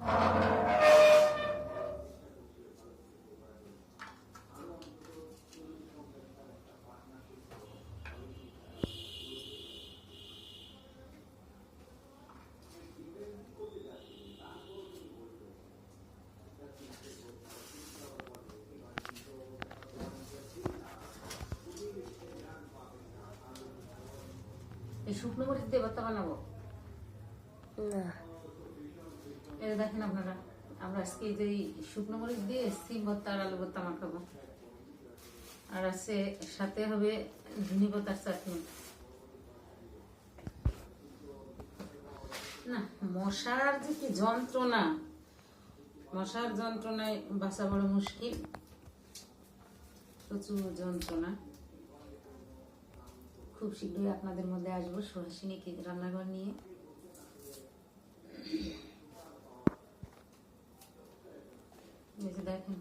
এই শুকনো মরিচ দিয়ে ভর্তা বানাবো না, এটা দেখেন আপনারা, আমরা আজকে এই যে শুকনো মরিচ দিয়ে সিম ভর্তা আর আলু ভর্তা মাখাবো, আর আছে সাথে হবে ধনে পাতার চাটনি। না, মশার যে কি যন্ত্রণা, মশার যন্ত্রণায় বাঁচা বড় মুশকিল, প্রচুর যন্ত্রণা। খুব শীঘ্রই আপনাদের মধ্যে আসবো সুহাসিনী রান্নাঘর নিয়ে। দেখেন